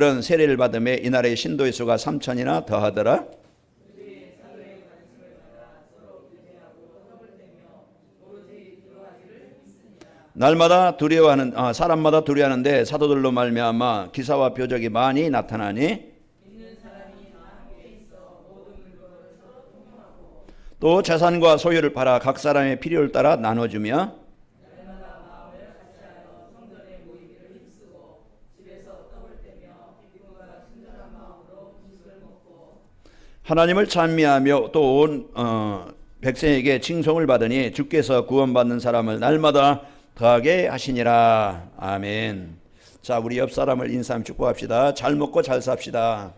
그런 세례를 받음에 이날의 신도의 수가 3천이나 더하더라. 날마다 두려워하는 사람마다 두려워하는데 사도들로 말미암아 기사와 표적이 많이 나타나니 또 재산과 소유를 팔아 각 사람의 필요를 따라 나눠주며 하나님을 찬미하며 또 온 백성에게 칭송을 받으니 주께서 구원받는 사람을 날마다 더하게 하시니라. 아멘. 자, 우리 옆 사람을 인사하며 축복합시다. 잘 먹고 잘 삽시다.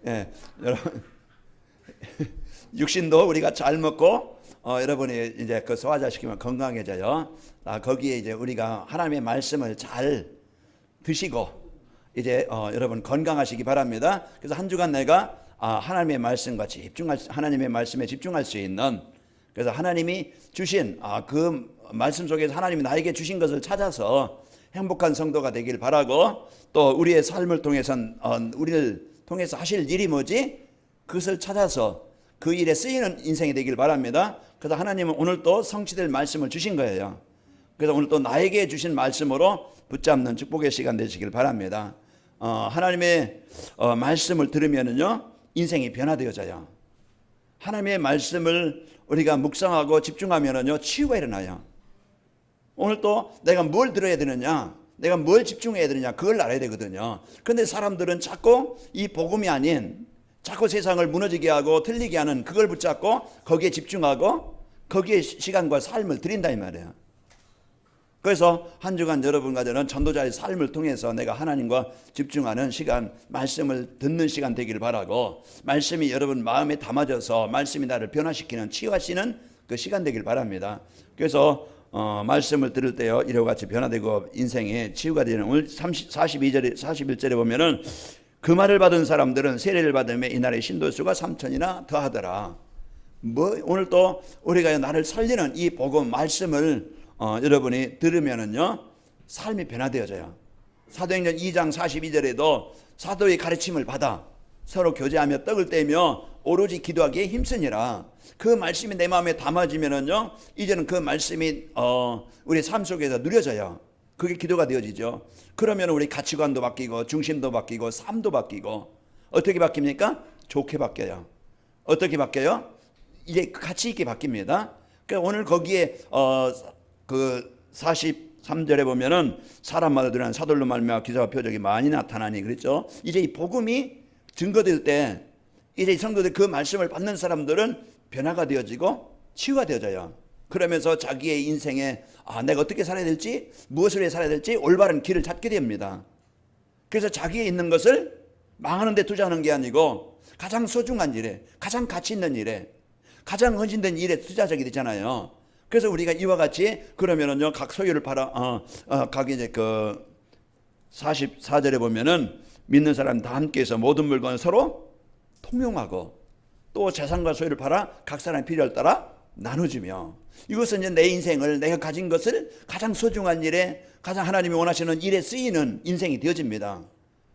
예, 여러분 육신도 우리가 잘 먹고 여러분이 이제 그 소화자시키면 건강해져요. 거기에 이제 우리가 하나님의 말씀을 잘 드시고 이제 여러분 건강하시기 바랍니다. 그래서 한 주간 내가 하나님의 말씀과 하나님의 말씀에 집중할 수 있는, 그래서 하나님이 주신 그 말씀 속에서 하나님이 나에게 주신 것을 찾아서 행복한 성도가 되길 바라고, 또 우리의 삶을 통해선 우리를 통해서 하실 일이 뭐지? 그것을 찾아서 그 일에 쓰이는 인생이 되길 바랍니다. 그래서 하나님은 오늘 또 성취될 말씀을 주신 거예요. 그래서 오늘 또 나에게 주신 말씀으로 붙잡는 축복의 시간 되시길 바랍니다. 하나님의 말씀을 들으면은요 인생이 변화되어져요. 하나님의 말씀을 우리가 묵상하고 집중하면은요 치유가 일어나요. 오늘 또 내가 뭘 들어야 되느냐, 내가 뭘 집중해야 되느냐, 그걸 알아야 되거든요. 그런데 사람들은 자꾸 이 복음이 아닌 자꾸 세상을 무너지게 하고 틀리게 하는 그걸 붙잡고 거기에 집중하고 거기에 시간과 삶을 드린다 이 말이에요. 그래서 한 주간 여러분과 저는 전도자의 삶을 통해서 내가 하나님과 집중하는 시간, 말씀을 듣는 시간 되기를 바라고, 말씀이 여러분 마음에 담아져서 말씀이 나를 변화시키는, 치유하시는 그 시간 되길 바랍니다. 그래서 말씀을 들을 때요 이와 같이 변화되고 인생에 치유가 되는, 오늘 42절에 41절에 보면은 그 말을 받은 사람들은 세례를 받음에 이날의 신도수가 3천이나 더하더라. 오늘 또 우리가 나를 살리는 이 복음 말씀을 여러분이 들으면은요 삶이 변화되어져요. 사도행전 2장 42절에도 사도의 가르침을 받아 서로 교제하며 떡을 떼며 오로지 기도하기에 힘쓰니라. 그 말씀이 내 마음에 담아지면은요 이제는 그 말씀이 우리 삶 속에서 누려져요. 그게 기도가 되어지죠. 그러면 우리 가치관도 바뀌고 중심도 바뀌고 삶도 바뀌고, 어떻게 바뀝니까? 좋게 바뀌어요. 어떻게 바뀌어요? 이제 가치 있게 바뀝니다. 그러니까 오늘 거기에 그 43절에 보면은 사람마다 드러난 사돌로 말미암아 기사와 표적이 많이 나타나니 그랬죠. 이제 이 복음이 증거될 때 이제 성도들 그 말씀을 받는 사람들은 변화가 되어지고 치유가 되어져요. 그러면서 자기의 인생에 내가 어떻게 살아야 될지, 무엇을 위해 살아야 될지 올바른 길을 찾게 됩니다. 그래서 자기에 있는 것을 망하는 데 투자하는 게 아니고 가장 소중한 일에, 가장 가치 있는 일에, 가장 헌신된 일에 투자하게 되잖아요. 그래서 우리가 이와 같이 그러면은요 각 소유를 팔아 각 이제 그 44절에 보면은 믿는 사람 다 함께해서 모든 물건을 서로 통용하고 또 재산과 소유를 팔아 각 사람의 필요를 따라 나눠주며, 이것은 이제 내 인생을, 내가 가진 것을 가장 소중한 일에, 가장 하나님이 원하시는 일에 쓰이는 인생이 되어집니다.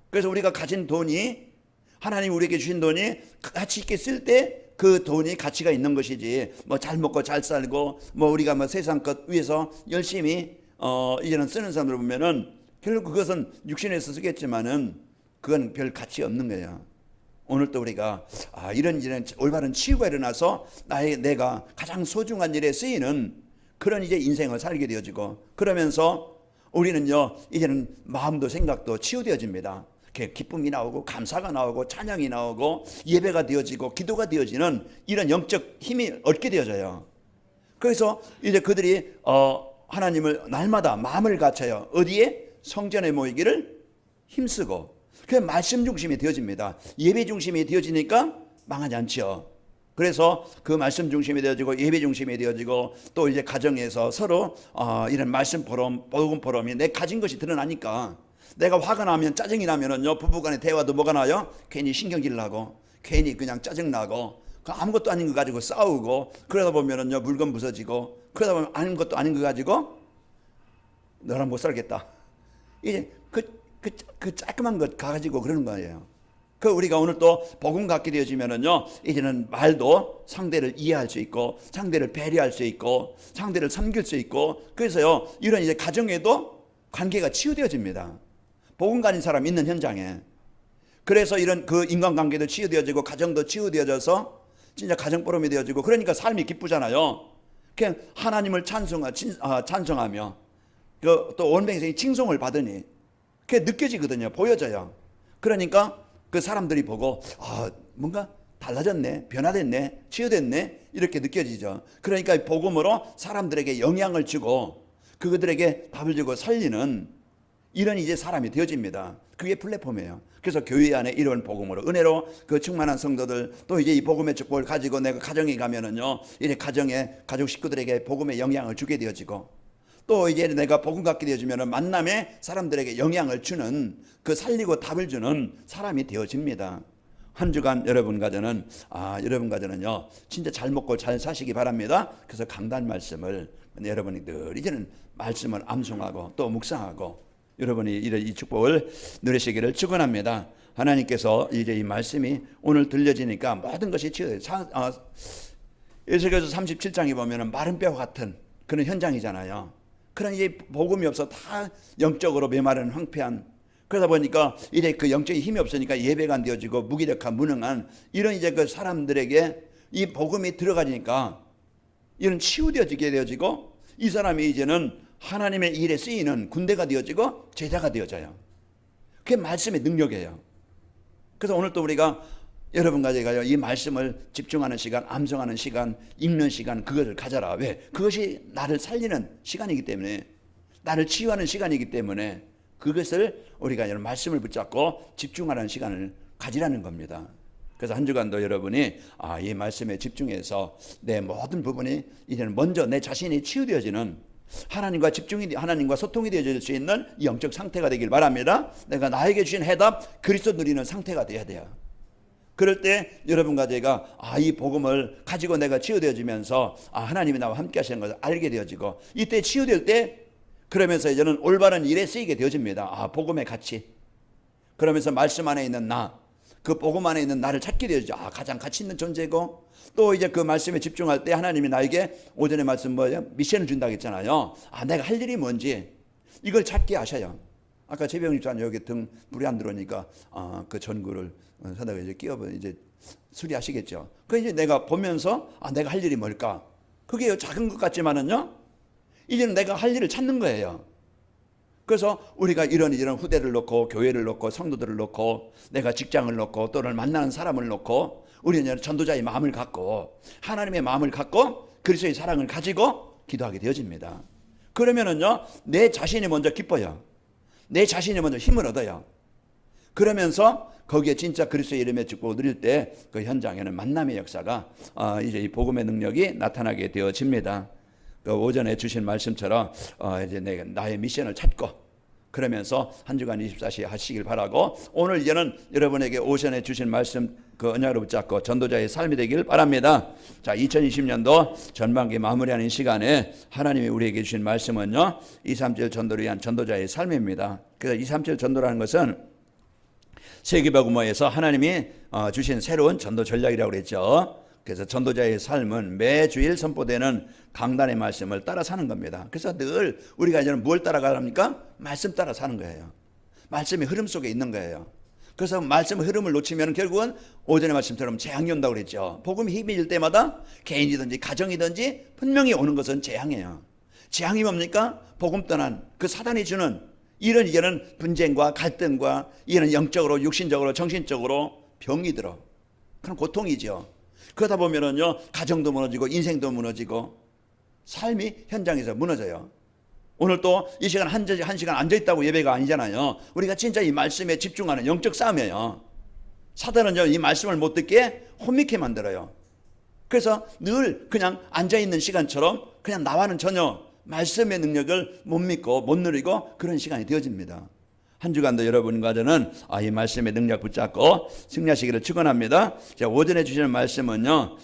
그래서 우리가 가진 돈이, 하나님이 우리에게 주신 돈이 가치 있게 쓸 때 그 돈이 가치가 있는 것이지, 뭐 잘 먹고 잘 살고 뭐 우리가 뭐 세상 것 위해서 열심히 이제는 쓰는 사람들 보면은 결국 그것은 육신에서 쓰겠지만은 그건 별 가치 없는 거예요. 오늘 또 우리가 이런 올바른 치유가 일어나서 내가 가장 소중한 일에 쓰이는 그런 이제 인생을 살게 되어지고, 그러면서 우리는요 이제는 마음도 생각도 치유되어집니다. 기쁨이 나오고 감사가 나오고 찬양이 나오고 예배가 되어지고 기도가 되어지는 이런 영적 힘이 얻게 되어져요. 그래서 이제 그들이 하나님을 날마다 마음을 갖춰요. 어디에? 성전에 모이기를 힘쓰고, 그 말씀 중심이 되어집니다. 예배 중심이 되어지니까 망하지 않죠. 그래서 그 말씀 중심이 되어지고 예배 중심이 되어지고, 또 이제 가정에서 서로 이런 말씀 포럼, 복음 포럼이 내 가진 것이 드러나니까, 내가 화가 나면 짜증이 나면은요 부부간의 대화도 뭐가 나요? 괜히 신경질 나고 괜히 그냥 짜증 나고 아무것도 아닌 거 가지고 싸우고, 그러다 보면은요 물건 부서지고, 그러다 보면 아닌 것도 아닌 거 가지고 너랑 못 살겠다. 이제 그 조그만 것 가지고 그러는 거예요. 그 우리가 오늘 또 복음 갖게 되어지면은요, 이제는 말도 상대를 이해할 수 있고, 상대를 배려할 수 있고, 상대를 섬길 수 있고, 그래서요, 이런 이제 가정에도 관계가 치유되어집니다. 복음 가진 사람 있는 현장에. 그래서 이런 그 인간관계도 치유되어지고, 가정도 치유되어져서 진짜 가정보름이 되어지고, 그러니까 삶이 기쁘잖아요. 그냥 하나님을 찬송하며, 또 원뱅생이 칭송을 받으니, 그게 느껴지거든요. 보여져요. 그러니까 그 사람들이 보고 뭔가 달라졌네, 변화됐네, 치유됐네 이렇게 느껴지죠. 그러니까 복음으로 사람들에게 영향을 주고 그들에게 답을 주고 살리는 이런 이제 사람이 되어집니다. 그게 플랫폼이에요. 그래서 교회 안에 이런 복음으로 은혜로 그 충만한 성도들, 또 이제 이 복음의 축복을 가지고 내가 가정에 가면은요, 이제 가족 식구들에게 복음의 영향을 주게 되어지고, 또 이제 내가 복음 갖게 되어지면 만남에 사람들에게 영향을 주는, 그 살리고 답을 주는 사람이 되어집니다. 한 주간 여러분 가정은요 진짜 잘 먹고 잘 사시기 바랍니다. 그래서 강단 말씀을 여러분이 늘 이제는 말씀을 암송하고 또 묵상하고 여러분이 이 축복을 누리시기를 축원합니다. 하나님께서 이제 이 말씀이 오늘 들려지니까 모든 것이 치유돼요. 에스겔서 37장에 보면은 마른 뼈 같은 그런 현장이잖아요. 그런 이제 복음이 없어 다 영적으로 메마른 황폐한, 그러다 보니까 이제 그 영적인 힘이 없으니까 예배가 안 되어지고 무기력한 무능한 이런 이제 그 사람들에게 이 복음이 들어가니까 이런 치유되어지게 되어지고, 이 사람이 이제는 하나님의 일에 쓰이는 군대가 되어지고 제자가 되어져요. 그게 말씀의 능력이에요. 그래서 오늘 또 우리가 여러분과 제가요, 이 말씀을 집중하는 시간, 암송하는 시간, 읽는 시간, 그것을 가져라. 왜? 그것이 나를 살리는 시간이기 때문에, 나를 치유하는 시간이기 때문에 그것을 우리가 이런 말씀을 붙잡고 집중하는 시간을 가지라는 겁니다. 그래서 한 주간도 여러분이 이 말씀에 집중해서 내 모든 부분이 이제는 먼저 내 자신이 치유되어지는, 하나님과 소통이 되어질 수 있는 영적 상태가 되길 바랍니다. 내가 나에게 주신 해답 그리스도 누리는 상태가 돼야 돼요. 그럴 때 여러분과 제가 이 복음을 가지고 내가 치유되어지면서 하나님이 나와 함께 하시는 것을 알게 되어지고, 이때 치유될 때 그러면서 이제는 올바른 일에 쓰이게 되어집니다. 복음의 가치. 그러면서 말씀 안에 있는 그 복음 안에 있는 나를 찾게 되어지죠. 가장 가치 있는 존재고, 또 이제 그 말씀에 집중할 때 하나님이 나에게 오전에 말씀 미션을 준다고 했잖아요. 내가 할 일이 뭔지 이걸 찾게 하셔요. 아까 최병희 집사님 여기 등 불이 안 들어오니까 그 전구를 사다가 이제 끼워버 이제 수리하시겠죠. 그 이제 내가 보면서 내가 할 일이 뭘까? 그게 작은 것 같지만은요, 이제는 내가 할 일을 찾는 거예요. 그래서 우리가 이런 후대를 놓고 교회를 놓고 성도들을 놓고 내가 직장을 놓고 또는 만나는 사람을 놓고 우리는 전도자의 마음을 갖고 하나님의 마음을 갖고 그리스도의 사랑을 가지고 기도하게 되어집니다. 그러면은요, 내 자신이 먼저 기뻐요. 내 자신이 먼저 힘을 얻어요. 그러면서 거기에 진짜 그리스도의 이름의 축복을 누릴 때 그 현장에는 만남의 역사가 이제 이 복음의 능력이 나타나게 되어집니다. 그 오전에 주신 말씀처럼 이제 내가 나의 미션을 찾고 그러면서 한 주간 24시 하시길 바라고, 오늘 이제는 여러분에게 오전에 주신 말씀 그 언약으로 붙잡고 전도자의 삶이 되길 바랍니다. 자, 2020년도 전반기 마무리하는 시간에 하나님이 우리에게 주신 말씀은요, 237 전도를 위한 전도자의 삶입니다. 그래서 237 전도라는 것은 세계복음화에서 하나님이 주신 새로운 전도 전략이라고 그랬죠. 그래서 전도자의 삶은 매주일 선포되는 강단의 말씀을 따라 사는 겁니다. 그래서 늘 우리가 이제는 뭘 따라가랍니까? 말씀 따라 사는 거예요. 말씀의 흐름 속에 있는 거예요. 그래서 말씀의 흐름을 놓치면 결국은 오전의 말씀처럼 재앙이 온다고 그랬죠. 복음이 힘이 질 때마다 개인이든지 가정이든지 분명히 오는 것은 재앙이에요. 재앙이 뭡니까? 복음 떠난 그 사단이 주는 이런 분쟁과 갈등과 이런 영적으로 육신적으로 정신적으로 병이 들어. 그런 고통이죠. 그러다 보면은요, 가정도 무너지고 인생도 무너지고 삶이 현장에서 무너져요. 오늘 또 이 시간 한 시간 앉아있다고 예배가 아니잖아요. 우리가 진짜 이 말씀에 집중하는 영적 싸움이에요. 사단은요, 이 말씀을 못 듣게 혼미케 만들어요. 그래서 늘 그냥 앉아있는 시간처럼 그냥 나와는 전혀 말씀의 능력을 못 믿고 못 누리고 그런 시간이 되어집니다. 한 주간도 여러분과 저는 이 말씀의 능력 붙잡고 승리하시기를 축원합니다. 자, 오전에 주시는 말씀은요,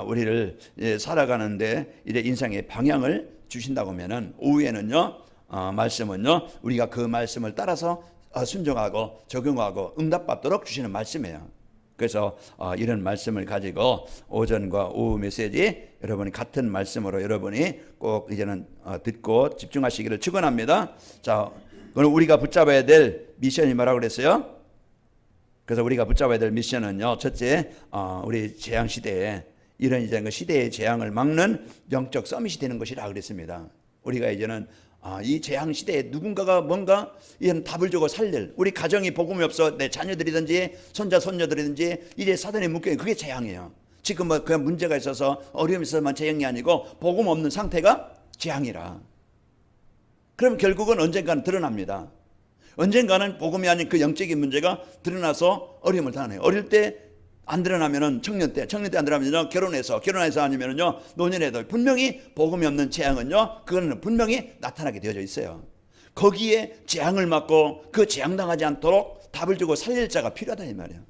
우리를 살아가는데 이제 인생의 방향을 주신다고 하면은 오후에는요, 말씀은요, 우리가 그 말씀을 따라서 순종하고 적용하고 응답받도록 주시는 말씀이에요. 그래서 이런 말씀을 가지고 오전과 오후 메시지 여러분이 같은 말씀으로 여러분이 꼭 이제는 듣고 집중하시기를 축원합니다. 자, 그럼 우리가 붙잡아야 될 미션이 뭐라고 그랬어요? 그래서 우리가 붙잡아야 될 미션은요, 첫째, 우리 재앙 시대에 이런 이제 그 시대의 재앙을 막는 영적 서밋이 되는 것이라 그랬습니다. 우리가 이제는 이 재앙 시대에 누군가가 뭔가 이런 답을 주고 살릴, 우리 가정이 복음이 없어 내 자녀들이든지 손자 손녀들이든지 이제 사단에 묶여 있는 그게 재앙이에요. 지금 뭐 그냥 문제가 있어서 어려움이 있어서만 재앙이 아니고 복음 없는 상태가 재앙이라. 그럼 결국은 언젠가는 드러납니다. 언젠가는 복음이 아닌 그 영적인 문제가 드러나서 어려움을 당해요. 어릴 때 안 드러나면은 청년 때 안 드러나면요 결혼해서 아니면은요 노년에도 분명히 복음이 없는 재앙은요 그거는 분명히 나타나게 되어져 있어요. 거기에 재앙을 막고 그 재앙 당하지 않도록 답을 주고 살릴 자가 필요하다 이 말이에요.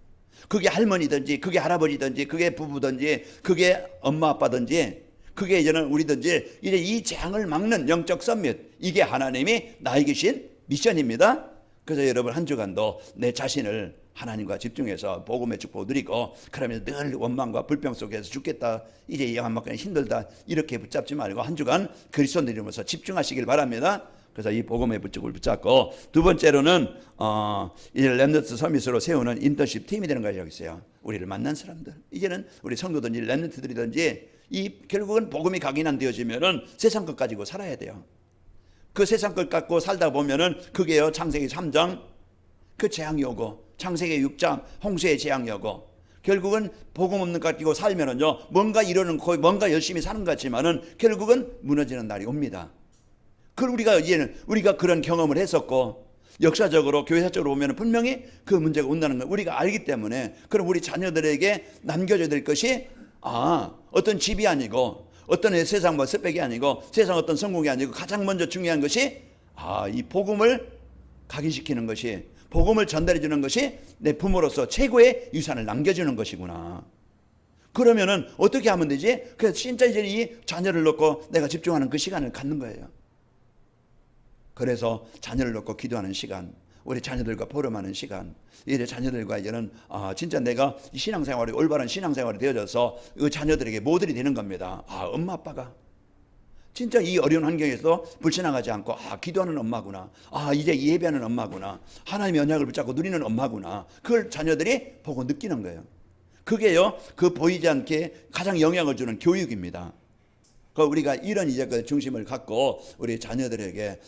그게 할머니든지 그게 할아버지든지 그게 부부든지 그게 엄마 아빠든지 그게 이제는 우리든지 이제 이 재앙을 막는 영적 썸밋, 이게 하나님이 나에게 주신 미션입니다. 그래서 여러분 한 주간도 내 자신을 하나님과 집중해서 복음의 축복을 누리고 그러면서 늘 원망과 불평 속에서 죽겠다, 이제 이양 막기는 힘들다 이렇게 붙잡지 말고 한 주간 그리스도 누리면서 집중하시길 바랍니다. 그래서 이 복음의 부축을 붙잡고 두 번째로는 이제 렘넌트 서밋으로 세우는 인턴십 팀이 되는 거라고 있어요. 우리를 만난 사람들, 이제는 우리 성도든지 렘넌트들이든지 이 결국은 복음이 각인되어지면은 세상 것 가지고 살아야 돼요. 그 세상 것 갖고 살다 보면은 그게요 창세기 3장 그 재앙이 오고 창세기 6장 홍수의 재앙이 오고 결국은 복음 없는 것 가지고 살면은요 뭔가 이러는 거의 뭔가 열심히 사는 것 같지만은 결국은 무너지는 날이 옵니다. 그걸 우리가 그런 경험을 했었고 역사적으로 교회사적으로 보면 분명히 그 문제가 온다는 걸 우리가 알기 때문에 그럼 우리 자녀들에게 남겨줘야 될 것이 어떤 집이 아니고 어떤 세상 스펙이 아니고 세상 어떤 성공이 아니고 가장 먼저 중요한 것이 이 복음을 각인시키는 것이, 복음을 전달해 주는 것이 내 부모로서 최고의 유산을 남겨주는 것이구나. 그러면은 어떻게 하면 되지? 그래서 진짜 이제 이 자녀를 놓고 내가 집중하는 그 시간을 갖는 거예요. 그래서 자녀를 놓고 기도하는 시간, 우리 자녀들과 포럼하는 시간, 이제 자녀들과 이제는 진짜 내가 신앙생활이 올바른 신앙생활이 되어져서 그 자녀들에게 모델이 되는 겁니다. 엄마 아빠가 진짜 이 어려운 환경에서 불신앙하지 않고 기도하는 엄마구나, 이제 예배하는 엄마구나, 하나님의 언약을 붙잡고 누리는 엄마구나, 그걸 자녀들이 보고 느끼는 거예요. 그게요 그 보이지 않게 가장 영향을 주는 교육입니다. 우리가 이런 이제 그 중심을 갖고 우리 자녀들에게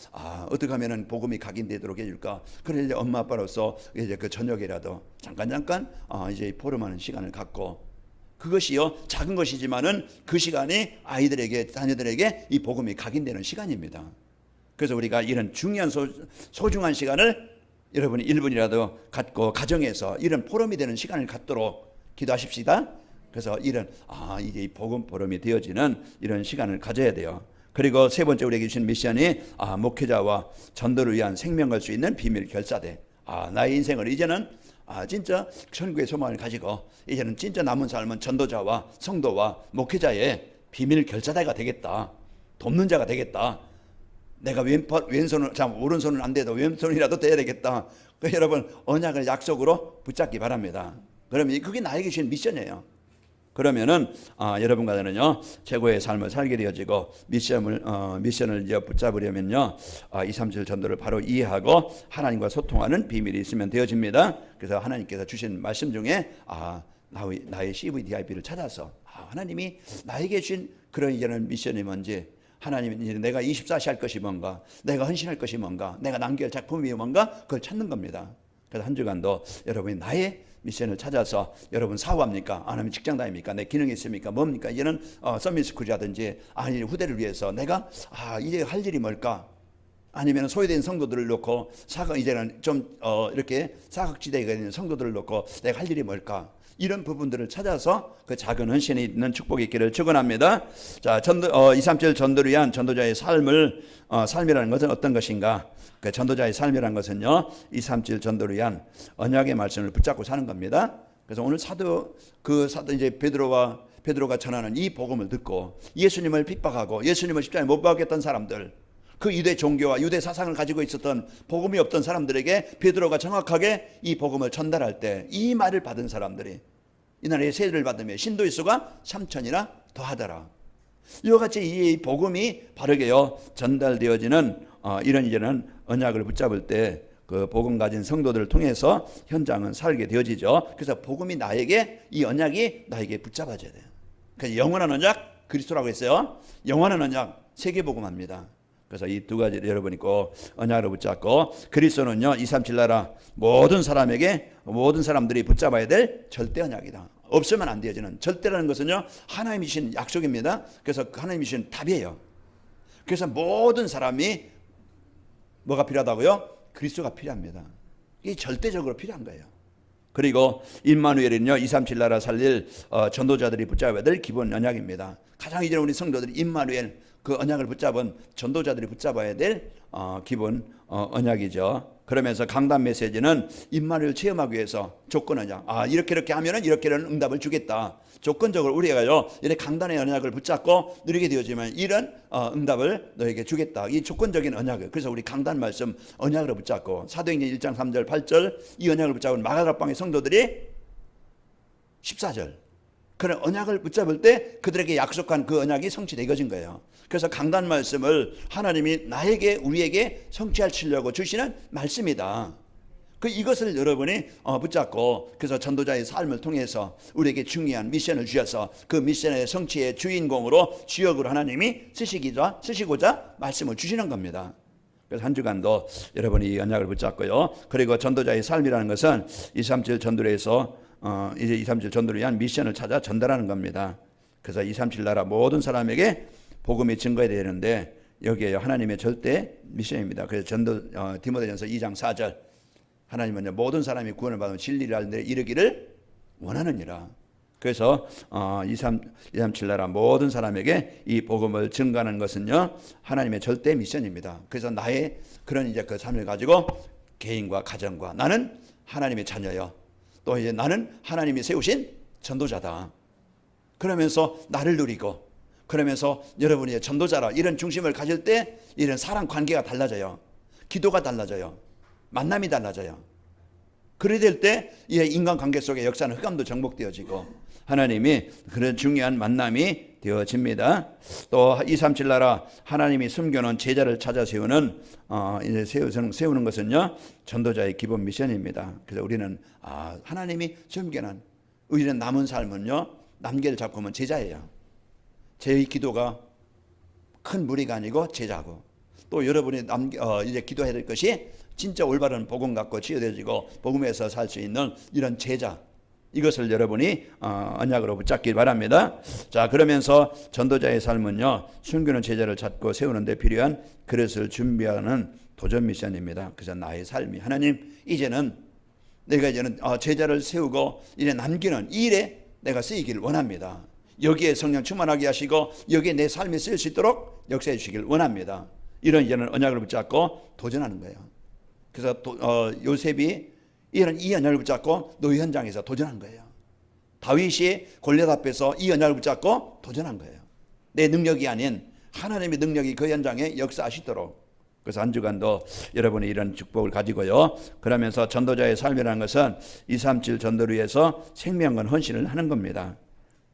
어떻게 하면은 복음이 각인되도록 해줄까? 그래서 이제 엄마 아빠로서 이제 그 저녁이라도 잠깐 이제 포럼하는 시간을 갖고, 그것이요 작은 것이지만은 그 시간이 아이들에게 자녀들에게 이 복음이 각인되는 시간입니다. 그래서 우리가 이런 중요한 소중한 시간을 여러분이 1분이라도 갖고 가정에서 이런 포럼이 되는 시간을 갖도록 기도하십시다. 그래서 이런 이제 이 복음 포럼이 되어지는 이런 시간을 가져야 돼요. 그리고 세 번째 우리에게 주신 미션이 목회자와 전도를 위한 생명 걸 수 있는 비밀 결사대. 나의 인생을 이제는 진짜 천국의 소망을 가지고 이제는 진짜 남은 삶은 전도자와 성도와 목회자의 비밀 결사대가 되겠다. 돕는 자가 되겠다. 내가 왼손을 오른손은 안 돼도 왼손이라도 돼야 되겠다. 그래서 여러분 언약을 약속으로 붙잡기 바랍니다. 그러면 그게 나에게 주신 미션이에요. 그러면은 여러분과 저는요 최고의 삶을 살게 되어지고 미션을 이제 붙잡으려면요 237 전도를 바로 이해하고 하나님과 소통하는 비밀이 있으면 되어집니다. 그래서 하나님께서 주신 말씀 중에 나의 CVDIP를 찾아서 하나님이 나에게 주신 그런 이제는 미션이 뭔지, 하나님이 이제 내가 24시 할 것이 뭔가, 내가 헌신할 것이 뭔가, 내가 남길 작품이 뭔가, 그걸 찾는 겁니다. 그래서 한 주간도 여러분이 나의 미션을 찾아서, 여러분 사업합니까? 아니면 직장 다닙니까? 내 기능이 있습니까? 뭡니까? 이제는 서밋스쿨이라든지 아니 후대를 위해서 내가 이제 할 일이 뭘까? 아니면 소외된 성도들을 놓고 이제는 좀 이렇게 사각지대에 있는 성도들을 놓고 내가 할 일이 뭘까? 이런 부분들을 찾아서 그 작은 헌신이 있는 축복이 있기를 축원합니다. 자, 237 전도를 위한 전도자의 삶이라는 것은 어떤 것인가? 그 전도자의 삶이라는 것은요 237 전도를 위한 언약의 말씀을 붙잡고 사는 겁니다. 그래서 오늘 사도 이제 베드로가 전하는 이 복음을 듣고 예수님을 핍박하고 예수님을 십자가에 못 박았던 사람들, 그 유대 종교와 유대 사상을 가지고 있었던 복음이 없던 사람들에게 베드로가 정확하게 이 복음을 전달할 때 이 말을 받은 사람들이 이 나라에 세례를 받으며 신도의 수가 3,000이나 더하더라. 이와 같이 이 복음이 바르게요 전달되어지는 이런 이제는 언약을 붙잡을 때 그 복음 가진 성도들을 통해서 현장은 살게 되어지죠. 그래서 복음이 나에게 이 언약이 나에게 붙잡아져야 돼요. 그래서 영원한 언약 그리스도라고 했어요. 영원한 언약 세계복음합니다. 그래서 이 두 가지를 여러분이 꼭 언약으로 붙잡고 그리스도는요 237 나라 모든 사람에게 모든 사람들이 붙잡아야 될 절대 언약이다. 없으면 안 되어지는 절대라는 것은요 하나님이 주신 약속입니다. 그래서 하나님이 주신 답이에요. 그래서 모든 사람이 뭐가 필요하다고요? 그리스도가 필요합니다. 이게 절대적으로 필요한 거예요. 그리고 임마누엘은요 237 나라 살릴 전도자들이 붙잡아야 될 기본 언약입니다. 가장 이제 우리 성도들이 임마누엘 그 언약을 붙잡은 전도자들이 붙잡아야 될 기본 언약이죠. 그러면서 강단 메시지는 임마누엘 체험하기 위해서 조건 언약. 이렇게 하면은 이렇게는 응답을 주겠다. 조건적으로 우리가요 이렇게 강단의 언약을 붙잡고 누리게 되어지면 이런 응답을 너에게 주겠다. 이 조건적인 언약을. 그래서 우리 강단 말씀 언약으로 붙잡고 사도행전 1장 3절 8절 이 언약을 붙잡은 마가다락방의 성도들이 14절 그런 언약을 붙잡을 때 그들에게 약속한 그 언약이 성취되어진 거예요. 그래서 강단 말씀을 하나님이 나에게 우리에게 성취하시려고 주시는 말씀이다. 이것을 여러분이 붙잡고 그래서 전도자의 삶을 통해서 우리에게 중요한 미션을 주셔서 그 미션의 성취의 주인공으로 주역으로 하나님이 쓰시고자 말씀을 주시는 겁니다. 그래서 한 주간도 여러분이 이 언약을 붙잡고요. 그리고 전도자의 삶이라는 것은 237 전도회에서 이제 237 전도를 위한 미션을 찾아 전달하는 겁니다. 그래서 237 나라 모든 사람에게 복음이 증거해야 되는데 여기에 하나님의 절대 미션입니다. 그래서 디모데전서 2장 4절 하나님은 모든 사람이 구원을 받으면 진리를 알는 데 이르기를 원하느니라. 그래서 237 나라 모든 사람에게 이 복음을 증거하는 것은요 하나님의 절대 미션입니다. 그래서 나의 그런 이제 그 삶을 가지고 개인과 가정과 나는 하나님의 자녀요. 또 이제 나는 하나님이 세우신 전도자다. 그러면서 나를 누리고 그러면서 여러분이 전도자라 이런 중심을 가질 때 이런 사람 관계가 달라져요. 기도가 달라져요. 만남이 달라져요. 그래 될 때 인간관계 속의 역사는 흑암도 정복되어지고 하나님이 그런 중요한 만남이 되어집니다. 또 237 나라 하나님이 숨겨놓은 제자를 찾아 세우는 이제 세우는 것은요 전도자의 기본 미션입니다. 그래서 우리는 하나님이 숨겨놓은 우리는 남은 삶은요 남계를 잡고 오면 제자예요. 제 기도가 큰 무리가 아니고 제자고 또 여러분이 이제 기도해야 될 것이 진짜 올바른 복음 갖고 치유되어지고 복음에서 살 수 있는 이런 제자 이것을 여러분이 언약으로 붙잡길 바랍니다. 자 그러면서 전도자의 삶은요 숨기는 제자를 찾고 세우는 데 필요한 그릇을 준비하는 도전 미션입니다. 그래서 나의 삶이 하나님 이제는 내가 제자를 세우고 이제 남기는 이 일에 내가 쓰이기를 원합니다. 여기에 성령 충만하게 하시고 여기에 내 삶이 쓰일 수 있도록 역사해 주시길 원합니다. 이런 이제는 언약을 붙잡고 도전하는 거예요. 그래서 요셉이 이 언약을 붙잡고 노예 현장에서 도전한 거예요. 다윗이 골리앗 앞에서 이 언약을 붙잡고 도전한 거예요. 내 능력이 아닌 하나님의 능력이 그 현장에 역사하시도록. 그래서 한 주간도 여러분이 이런 축복을 가지고요. 그러면서 전도자의 삶이라는 것은 237 전도를 위해서 생명과 헌신을 하는 겁니다.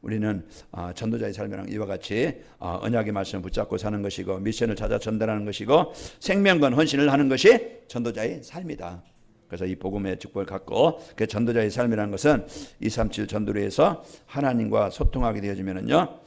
우리는 전도자의 삶이랑 이와 같이 언약의 말씀을 붙잡고 사는 것이고 미션을 찾아 전달하는 것이고 생명과 헌신을 하는 것이 전도자의 삶이다. 그래서 이 복음의 축복을 갖고 그 전도자의 삶이라는 것은 237 전도를 위해서 하나님과 소통하게 되어지면은요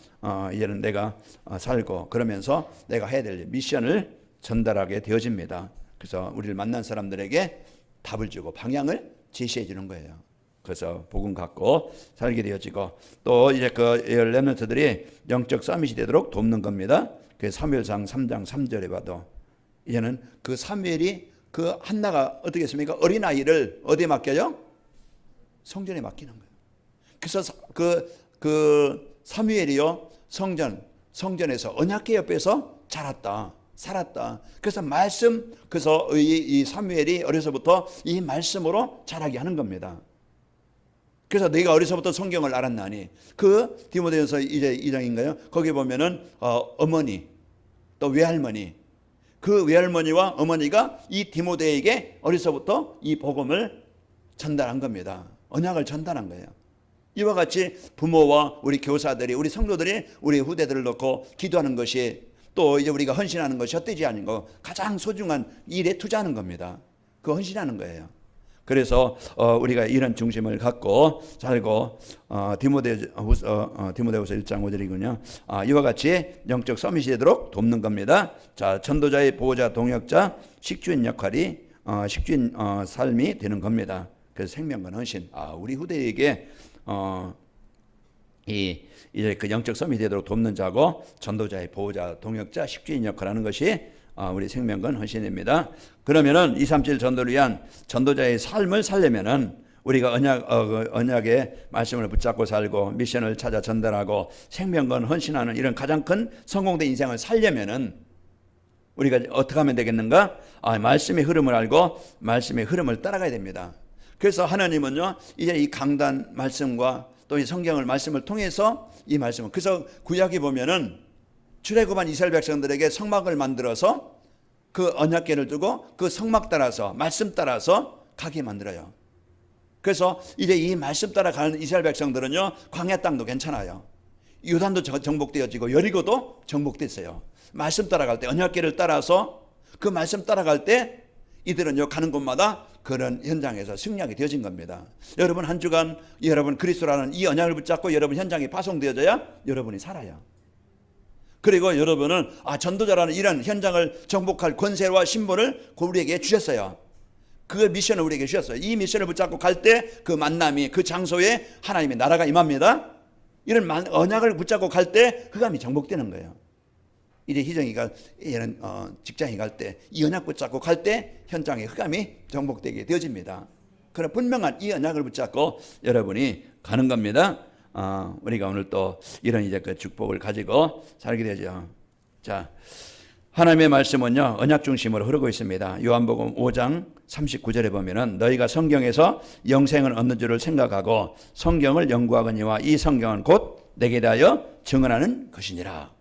이제는 내가 살고 그러면서 내가 해야 될 미션을 전달하게 되어집니다. 그래서 우리를 만난 사람들에게 답을 주고 방향을 제시해 주는 거예요. 그래서 복음 갖고 살게 되어지고 또 이제 그 렘넌트들이 영적 서밋이 되도록 돕는 겁니다. 그 사무엘상 3장 3절에 봐도 이제는 그 사무엘이 그 한나가 어떻게 했습니까? 어린아이를 어디에 맡겨요? 성전에 맡기는 거예요. 그래서 그 사무엘이요 성전에서 언약궤 옆에서 자랐다. 살았다. 그래서 그래서 이 사무엘이 어려서부터 이 말씀으로 자라게 하는 겁니다. 그래서 내가 어려서부터 성경을 알았나니 그 디모데전서 이제 2장인가요? 거기 보면은 어머니 또 외할머니 그 외할머니와 어머니가 이 디모데에게 어려서부터 이 복음을 전달한 겁니다. 언약을 전달한 거예요. 이와 같이 부모와 우리 교사들이, 우리 성도들이 우리 후대들을 놓고 기도하는 것이, 또 이제 우리가 헌신하는 것이 헛되지 않은 거, 가장 소중한 일에 투자하는 겁니다. 그 헌신하는 거예요. 그래서 우리가 이런 중심을 갖고 살고, 디모데후서 1장 5절이군요. 이와 같이 영적 서밋이 되도록 돕는 겁니다. 자, 전도자의 보호자, 동역자, 식주인 역할이 식주인 삶이 되는 겁니다. 그래서 생명과 헌신. 우리 후대에게 이제 그 영적 섬이 되도록 돕는 자고, 전도자의 보호자, 동역자, 식주인 역할하는 것이 우리 생명건 헌신입니다. 그러면은 237 전도를 위한 전도자의 삶을 살려면은 우리가 언약의 말씀을 붙잡고 살고 미션을 찾아 전달하고 생명건 헌신하는 이런 가장 큰 성공된 인생을 살려면은 우리가 어떻게 하면 되겠는가? 말씀의 흐름을 알고 말씀의 흐름을 따라가야 됩니다. 그래서 하나님은요, 이제 이 강단 말씀과 또 이 성경을 말씀을 통해서 이 말씀을, 그래서 구약에 보면은 출애굽한 이스라엘 백성들에게 성막을 만들어서 그 언약궤를 두고 그 성막 따라서 말씀 따라서 가게 만들어요. 그래서 이제 이 말씀 따라 가는 이스라엘 백성들은요, 광야 땅도 괜찮아요. 요단도 정복되어지고 여리고도 정복됐어요. 말씀 따라갈 때, 언약궤를 따라서 그 말씀 따라갈 때 이들은요, 가는 곳마다 그런 현장에서 승리하게 되어진 겁니다. 여러분 한 주간 여러분 그리스도라는 이 언약을 붙잡고 여러분 현장에 파송되어져야 여러분이 살아요. 그리고 여러분은 전도자라는 이런 현장을 정복할 권세와 신분을 우리에게 주셨어요. 그 미션을 우리에게 주셨어요. 이 미션을 붙잡고 갈 때 그 만남이, 그 장소에 하나님의 나라가 임합니다. 이런 언약을 붙잡고 갈 때 흑암이 정복되는 거예요. 이제 희정이가 이런 직장에 갈 때 이 언약 붙잡고 갈 때 현장에 흑암이 정복되게 되어집니다. 그런 분명한 이 언약을 붙잡고 여러분이 가는 겁니다. 우리가 오늘 또 이런 이제 그 축복을 가지고 살게 되죠. 자, 하나님의 말씀은요, 언약 중심으로 흐르고 있습니다. 요한복음 5장 39절에 보면은 너희가 성경에서 영생을 얻는 줄을 생각하고 성경을 연구하거니와 이 성경은 곧 내게 대하여 증언하는 것이니라.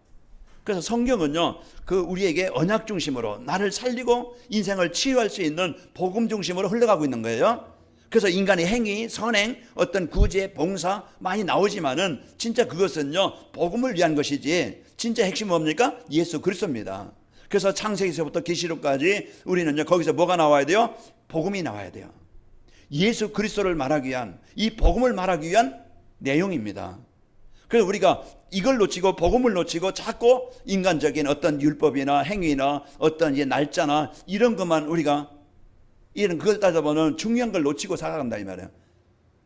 그래서 성경은요, 그 우리에게 언약 중심으로 나를 살리고 인생을 치유할 수 있는 복음 중심으로 흘러가고 있는 거예요. 그래서 인간의 행위, 선행, 어떤 구제, 봉사 많이 나오지만은 진짜 그것은요, 복음을 위한 것이지 진짜 핵심은 뭡니까? 예수 그리스도입니다. 그래서 창세기서부터 계시록까지 우리는요, 거기서 뭐가 나와야 돼요? 복음이 나와야 돼요. 예수 그리스도를 말하기 위한, 이 복음을 말하기 위한 내용입니다. 그래서 우리가 이걸 놓치고 복음을 놓치고 자꾸 인간적인 어떤 율법이나 행위나 어떤 이제 날짜나 이런 것만 우리가 그걸 따져보면 중요한 걸 놓치고 살아간다 이 말이에요.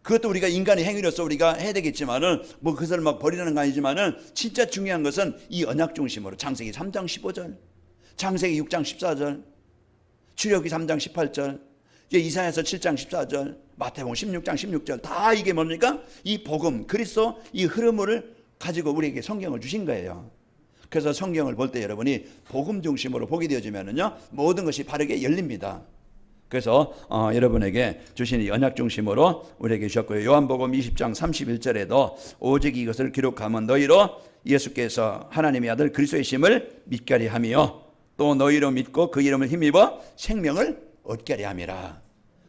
그것도 우리가 인간의 행위로서 우리가 해야 되겠지만은 뭐 그것을 막 버리는 거 아니지만은 진짜 중요한 것은 이 언약 중심으로 창세기 3장 15절, 창세기 6장 14절, 출애굽기 3장 18절, 이사야서 7장 14절, 마태복음 16장 16절 다 이게 뭡니까? 이 복음, 그리스도 이 흐름을 가지고 우리에게 성경을 주신 거예요. 그래서 성경을 볼 때 여러분이 복음 중심으로 보게 되어지면은요, 모든 것이 바르게 열립니다. 그래서 여러분에게 주신 이 언약 중심으로 우리에게 주셨고요. 요한복음 20장 31절에도 오직 이것을 기록하면 너희로 예수께서 하나님의 아들 그리스도의 심을 믿게 하리 하며 또 너희로 믿고 그 이름을 힘입어 생명을 얻게 하리 함이라.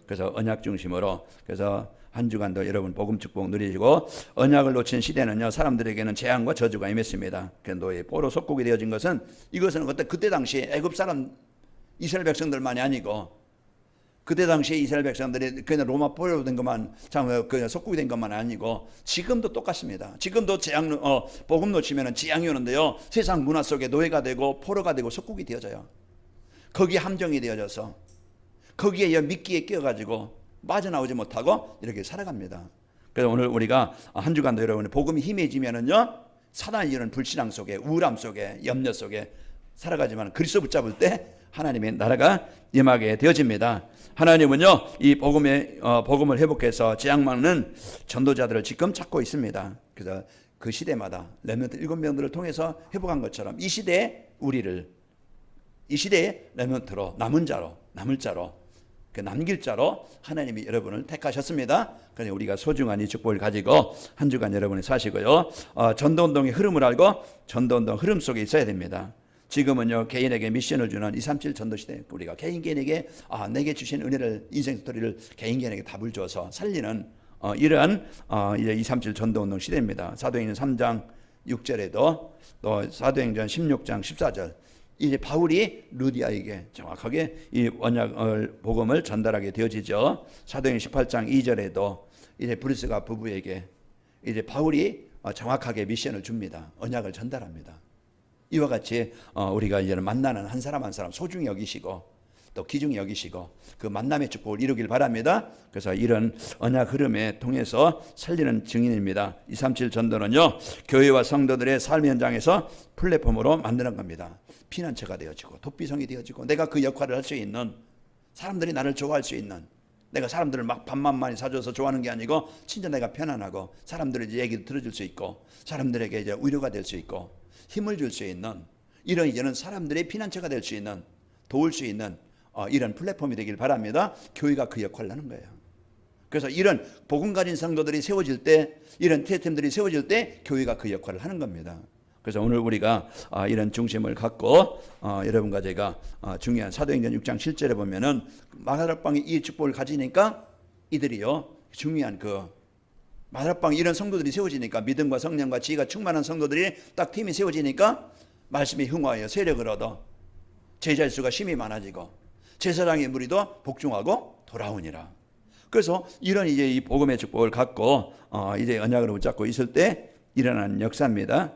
그래서 언약 중심으로, 그래서 한 주간도 여러분 복음 축복 누리시고, 언약을 놓친 시대는요, 사람들에게는 재앙과 저주가 임했습니다. 노예 포로 속국이 되어진 것은, 이것은 그때 당시 애굽 사람 이스라엘 백성들만이 아니고, 그때 당시에 이스라엘 백성들이 그냥 로마 포로로 된 것만, 그냥 속국이 된 것만 아니고 지금도 똑같습니다. 지금도 재앙, 복음 놓치면 재앙이 오는데요, 세상 문화 속에 노예가 되고 포로가 되고 속국이 되어져요. 거기에 함정이 되어져서 거기에 미끼에 끼어가지고 빠져나오지 못하고 이렇게 살아갑니다. 그래서 오늘 우리가 한 주간도 여러분의 복음이 힘해지면은요, 사단이 이런 불신앙 속에, 우울함 속에, 염려 속에 살아가지만 그리스도 붙잡을 때 하나님의 나라가 임하게 되어집니다. 하나님은요, 이 복음을 회복해서 재앙 막는 전도자들을 지금 찾고 있습니다. 그래서 그 시대마다 렘넌트 7명들을 통해서 회복한 것처럼 이 시대에 우리를, 이 시대에 렘넌트로, 남을 자로, 그 남길 자로 하나님이 여러분을 택하셨습니다. 그래서 우리가 소중한 이 축복을 가지고 한 주간 여러분이 사시고요, 전도운동의 흐름을 알고 전도운동 흐름 속에 있어야 됩니다. 지금은요 개인에게 미션을 주는 237 전도 시대. 우리가 개인에게 내게 주신 은혜를, 인생 스토리를 개인에게 답을 줘서 살리는 이런 이제 237 전도 운동 시대입니다. 사도행전 3장 6절에도 또 사도행전 16장 14절 이제 바울이 루디아에게 정확하게 이 언약을 복음을 전달하게 되어지죠. 사도행전 18장 2절에도 이제 브리스가 부부에게 이제 바울이 정확하게 미션을 줍니다. 언약을 전달합니다. 이와 같이 우리가 이제는 만나는 한 사람 한 사람 소중히 여기시고 또 귀중히 여기시고 그 만남의 축복을 이루길 바랍니다. 그래서 이런 언약 흐름에 통해서 살리는 증인입니다. 237 전도는요 교회와 성도들의 삶 현장에서 플랫폼으로 만드는 겁니다. 피난처가 되어지고 도피성이 되어지고 내가 그 역할을 할 수 있는, 사람들이 나를 좋아할 수 있는, 내가 사람들을 막 밥만 많이 사줘서 좋아하는 게 아니고 진짜 내가 편안하고 사람들의 얘기도 들어줄 수 있고 사람들에게 이제 위로가 될 수 있고 힘을 줄 수 있는, 이런 이제는 사람들의 피난처가 될 수 있는, 도울 수 있는 이런 플랫폼이 되길 바랍니다. 교회가 그 역할을 하는 거예요. 그래서 이런 복음 가진 성도들이 세워질 때, 이런 시스템들이 세워질 때 교회가 그 역할을 하는 겁니다. 그래서 오늘 우리가 이런 중심을 갖고 여러분과 제가 중요한 사도행전 6장 7절에 보면은 마가다락방이 이 축복을 가지니까 이들이요 중요한 그 마가다락방 이런 성도들이 세워지니까, 믿음과 성령과 지혜가 충만한 성도들이 딱 팀이 세워지니까 말씀이 흥화하여 세력을 얻어 제자의 수가 심히 많아지고 제사장의 무리도 복종하고 돌아오니라. 그래서 이런 이제 이 복음의 축복을 갖고 이제 언약으로 붙잡고 있을 때 일어난 역사입니다.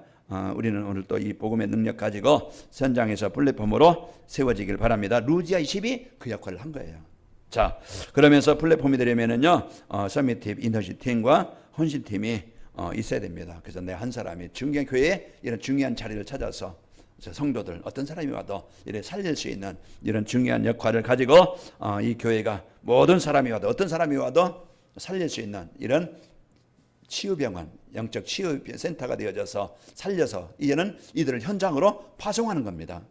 우리는 오늘 또 이 복음의 능력 가지고 현장에서 플랫폼으로 세워지길 바랍니다. 루디아 20이 그 역할을 한 거예요. 자, 그러면서 플랫폼이 되려면은요 서밋팀, 인터시팀과 헌신팀이 있어야 됩니다. 그래서 내 한 사람이 중요한 교회에 이런 중요한 자리를 찾아서 성도들 어떤 사람이 와도 이래 살릴 수 있는 이런 중요한 역할을 가지고 이 교회가 모든 사람이 와도 어떤 사람이 와도 살릴 수 있는 이런 치유병원, 영적 치유센터가 되어져서 살려서 이제는 이들을 현장으로 파송하는 겁니다.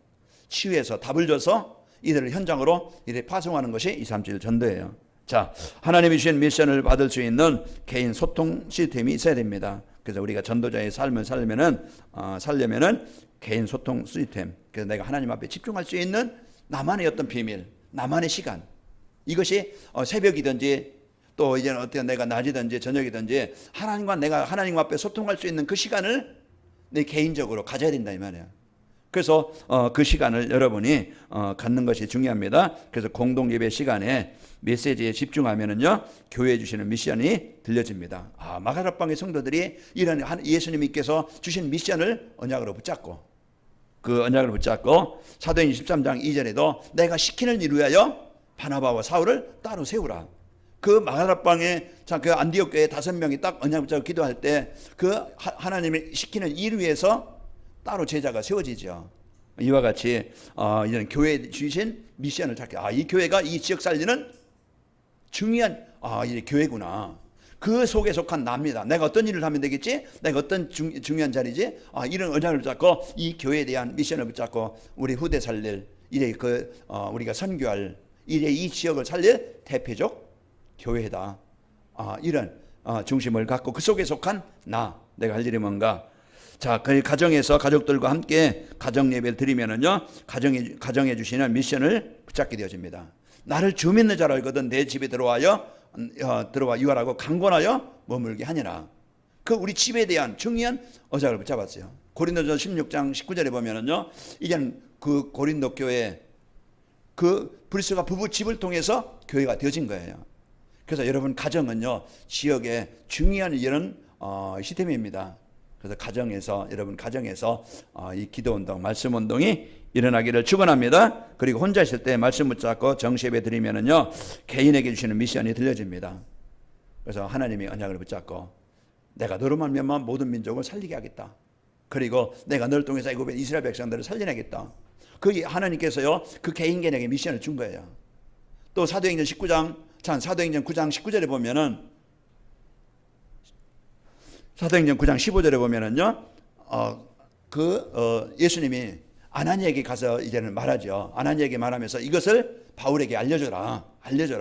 치유해서 답을 줘서 이들을 현장으로 이렇게 파송하는 것이 237 전도예요. 자, 하나님이 주신 미션을 받을 수 있는 개인 소통 시스템이 있어야 됩니다. 그래서 우리가 전도자의 삶을 살려면은 개인 소통 시스템, 그래서 내가 하나님 앞에 집중할 수 있는 나만의 어떤 비밀, 나만의 시간, 이것이 새벽이든지 또 이제는 어떻게 내가 낮이든지 저녁이든지 내가 하나님 앞에 소통할 수 있는 그 시간을 내 개인적으로 가져야 된다 이 말이야. 그래서 그 시간을 여러분이 갖는 것이 중요합니다. 그래서 공동 예배 시간에 메시지에 집중하면은요 교회에 주시는 미션이 들려집니다. 마가다락방의 성도들이 이런 예수님께서 주신 미션을 언약으로 붙잡고 그 언약을 붙잡고 사도행전 13장 2절에도 내가 시키는 일 위하여 바나바와 사울을 따로 세우라. 그 마가다락방에 그 안디옥 교회 5명이 딱 언약 붙잡고 기도할 때 그 하나님이 시키는 일 위해서 따로 제자가 세워지죠. 이와 같이 이런 교회에 주신 미션을 찾게, 이 교회가 이 지역 살리는 중요한 이 교회구나. 그 속에 속한 나입니다. 내가 어떤 일을 하면 되겠지? 내가 어떤 중요한 자리지? 이런 언약을 붙잡고 이 교회에 대한 미션을 붙잡고 우리 후대 살릴 이제 우리가 선교할 이제 이 지역을 살릴 대표적 교회다. 이런 중심을 갖고 그 속에 속한 내가 할 일이 뭔가. 자, 그 가정에서 가족들과 함께 가정 예배를 드리면은요 가정에 주시는 미션을 붙잡게 되어집니다. 나를 주 믿는 자라 알거든 내 집에 들어와 유하라고 강권하여 머물게 하니라. 그 우리 집에 대한 중요한 언약을 붙잡았어요. 고린도전서 16장 19절에 보면은요 이제는 그 고린도 교회 그 브리스가 부부 집을 통해서 교회가 되어진 거예요. 그래서 여러분 가정은요 지역의 중요한 이런 시스템입니다. 그래서 여러분 가정에서 이 기도운동, 말씀운동이 일어나기를 축원합니다. 그리고 혼자 있을 때 말씀 붙잡고 정시예배 드리면은요 개인에게 주시는 미션이 들려집니다. 그래서 하나님이 언약을 붙잡고 내가 너로 말미암아 모든 민족을 살리게 하겠다. 그리고 내가 너를 통해서 애굽의 이스라엘 백성들을 살려내겠다. 그 하나님께서요 그 개인에게 미션을 준 거예요. 또 사도행전 9장 19절에 보면은 사도행전 9장 15절에 보면은요 예수님이 아나니에게 가서 이제는 말하죠. 아나니에게 말하면서 이것을 바울에게 알려줘라.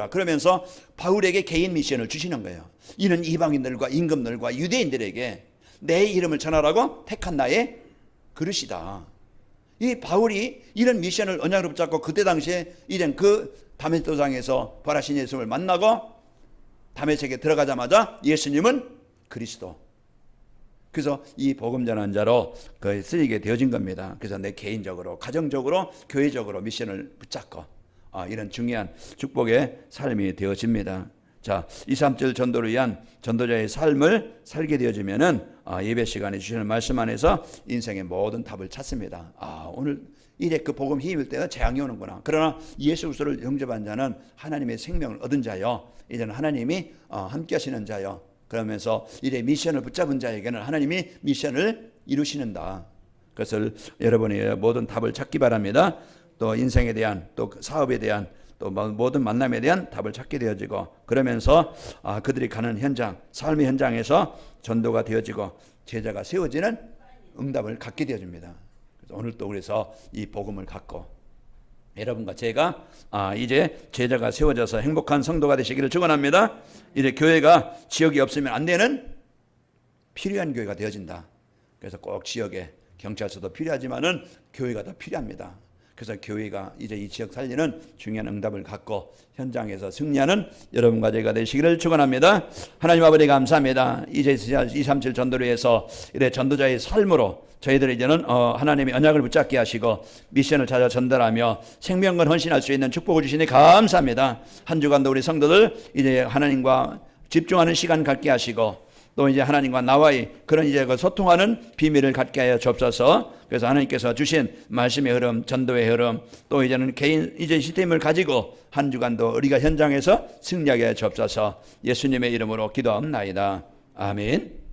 그러면서 바울에게 개인 미션을 주시는 거예요. 이는 이방인들과 임금들과 유대인들에게 내 이름을 전하라고 택한 나의 그릇이다. 이 바울이 이런 미션을 언약으로 붙잡고 그때 당시에 이젠 그 다메섹 도상에서 부활하신 예수를 만나고 다메섹에 들어가자마자 예수님은 그리스도. 그래서 이 복음 전한 자로 쓰이게 되어진 겁니다. 그래서 내 개인적으로, 가정적으로, 교회적으로 미션을 붙잡고 이런 중요한 축복의 삶이 되어집니다. 자, 2, 3절 전도를 위한 전도자의 삶을 살게 되어지면은 예배 시간에 주시는 말씀 안에서 인생의 모든 답을 찾습니다. 오늘 이래 그 복음 힘일 때가 재앙이 오는구나. 그러나 예수 그리스도를 영접한 자는 하나님의 생명을 얻은 자요. 이제는 하나님이 함께 하시는 자요. 그러면서 이래 미션을 붙잡은 자에게는 하나님이 미션을 이루시는다. 그것을 여러분의 모든 답을 찾기 바랍니다. 또 인생에 대한, 또 사업에 대한, 또 모든 만남에 대한 답을 찾게 되어지고, 그러면서 그들이 가는 현장, 삶의 현장에서 전도가 되어지고 제자가 세워지는 응답을 갖게 되어집니다. 그래서 오늘 또 그래서 이 복음을 갖고 여러분과 제가 이제 제자가 세워져서 행복한 성도가 되시기를 축원합니다. 이제 교회가 지역이 없으면 안 되는 필요한 교회가 되어진다. 그래서 꼭 지역에 경찰서도 필요하지만은 교회가 더 필요합니다. 그래서 교회가 이제 이 지역 살리는 중요한 응답을 갖고 현장에서 승리하는 여러분과 제가 되시기를 축원합니다. 하나님 아버지 감사합니다. 이제 237 전도를 위해서 이래 전도자의 삶으로 저희들 이제는 하나님의 언약을 붙잡게 하시고 미션을 찾아 전달하며 생명을 헌신할 수 있는 축복을 주시니 감사합니다. 한 주간도 우리 성도들 이제 하나님과 집중하는 시간 갖게 하시고 또 이제 하나님과 나와의 그런 이제 그 소통하는 비밀을 갖게 하여 주옵소서. 그래서 하나님께서 주신 말씀의 흐름, 전도의 흐름, 또 이제는 개인 이제 시스템을 가지고 한 주간도 우리가 현장에서 승리하게 하여 주옵소서. 예수님의 이름으로 기도합나이다. 아멘.